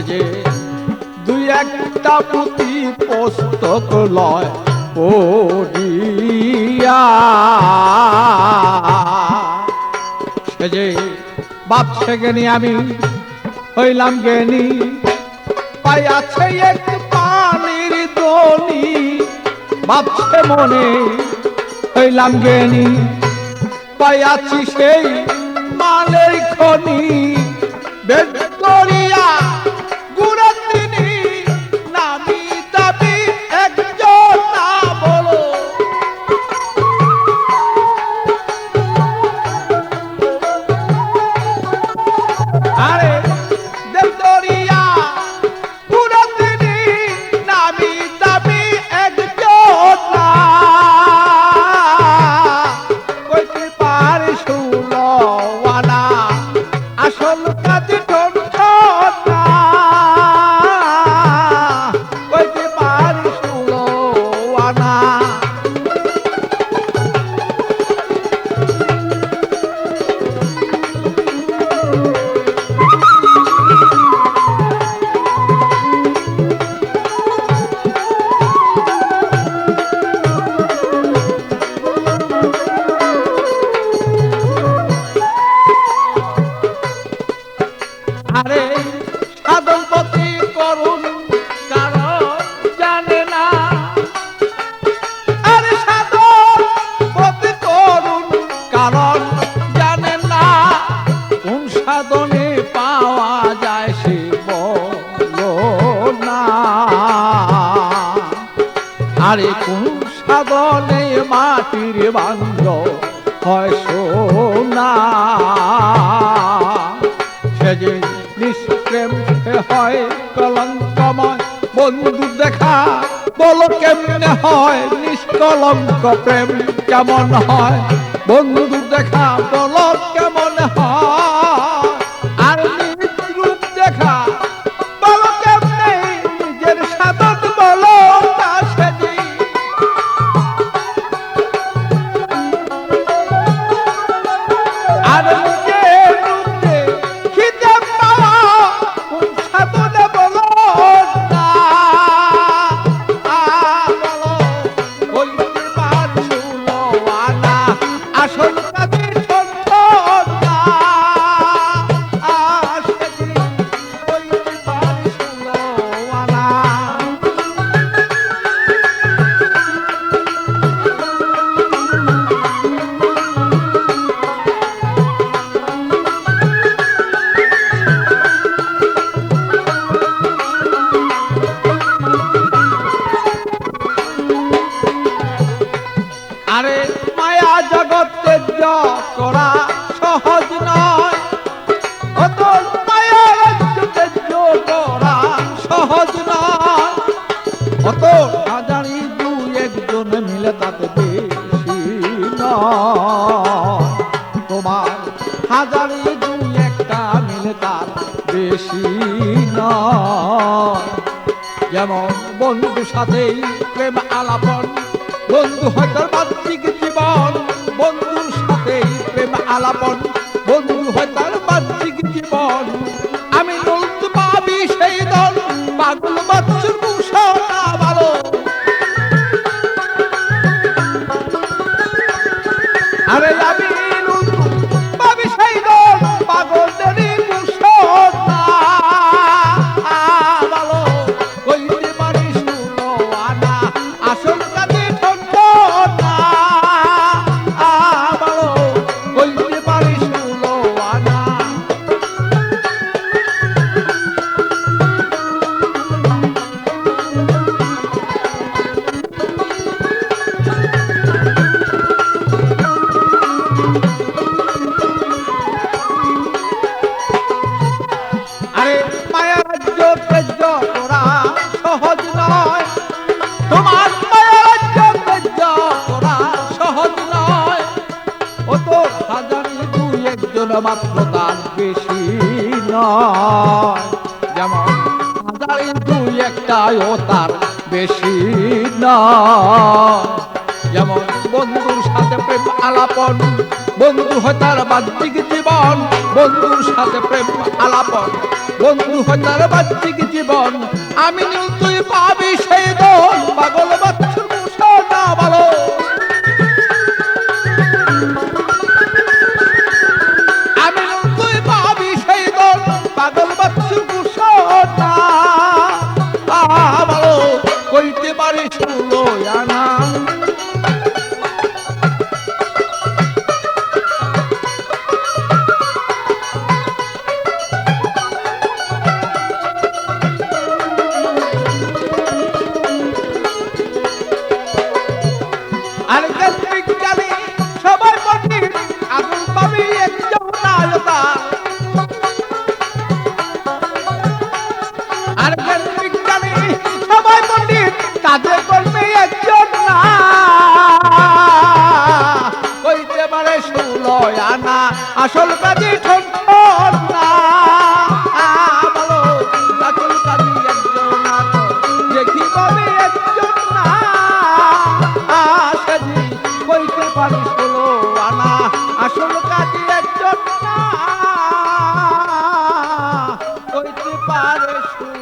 যে দুই একটা পুঁথি পুস্তক লয় পড়িয়া সে যে ভাবছে জ্ঞানী আমি হইলাম জ্ঞানী পাইয়াছে এক পানির দনি ভাবছে মনে হইলাম জ্ঞানী পাইয়াছি সেই মালের খনি বেদ করিয়া গুণের তিনি নামি দাবি একজন না বলো আরে দেব দরিয়া গুণের তিনি নামি দাবি একজন না কইতে পারে শুলো ওয়ানা আসল কাজে ঠোঁটা কইতে পারি শুলো ওয়ানা আরে সাধন পথে করুন কারণ জানে না আরে সাধন পথে করুন কারণ জানে না কোন সাধনে পাওয়া যায় সে বলো না আরে কোন সাধনে মাটির বান্ধ হয় সোনা সে যে নিষ্প্রেম হয় কলঙ্কময় বন্ধু দেখা বলো কেমনে হয় নিষ্কলঙ্ক প্রেম কেমন হয় বন্ধু দেখা বলো কেমন হয় আর নিজ রূপ দেখা বলো কেমনে নিজের সাধন বলো তা সেজি আর নিজের রূপ খিদে পাওয়া কোন সাধনে বলো না বলো বলতে পারছো আনা আসল কাজে ঠোঁটা সেদিন বলতে পারছো আনা আরে মায়া জগতে করা সহজ নয় অত মায়া রাজ্যতে করা সহজ নয় অত না জানি দু একজন মিলে তাতে বেশি নয় তোমার হাজারি দু একটা মিলে তার বেশি নয় যেমন বন্ধু সাথেই প্রেম আলাপন বন্ধু হয়তো বাহ্যিক জীবন বন্ধুর সাথে প্রেম আলাপন বন্ধু হয়তো বাহ্যিক জীবন আমি বলতে পাবি সেই দল পাগল বাচ্চুর মুসা ভালো আরে আমি পাবি সেই দল পাগল দেরি মুসা ভালো কইতে পারি শুনো আনা আসল কাজে ঠোঁটা ভালো কইতে পারি শুনো আনা আরে মায়া রাজ্য তেজ্য করা সহজ নয় তোমার মায়া রাজ্য তেজ্য করা সহজ নয় ও তো হাজারি দুই একজন মাত্র তার বেশি নয় যেমন হাজারি দুই একটাই ও তার বেশি নয় যেমন বন্ধুর সাথে প্রেম আলাপন বন্ধু হয় তার বাহ্যিক জীবন বন্ধুর সাথে প্রেম আলাপন বন্ধু হতার বাচ্চিক জীবন আমি নীল তুই পাবি সেই দল পাগল বাচ্চুর না বলো আমি নীল তুই পাবি সেই দল পাগল বাচ্চুর না বলো কইতে পারিস আনা আসল কাজে ঠোঁট না বলো আসল কাজে একজন দেখি পাবে একজন না সেজি কইতে পারিস হলো আনা আসল কাজে একজন না কইতে পারিস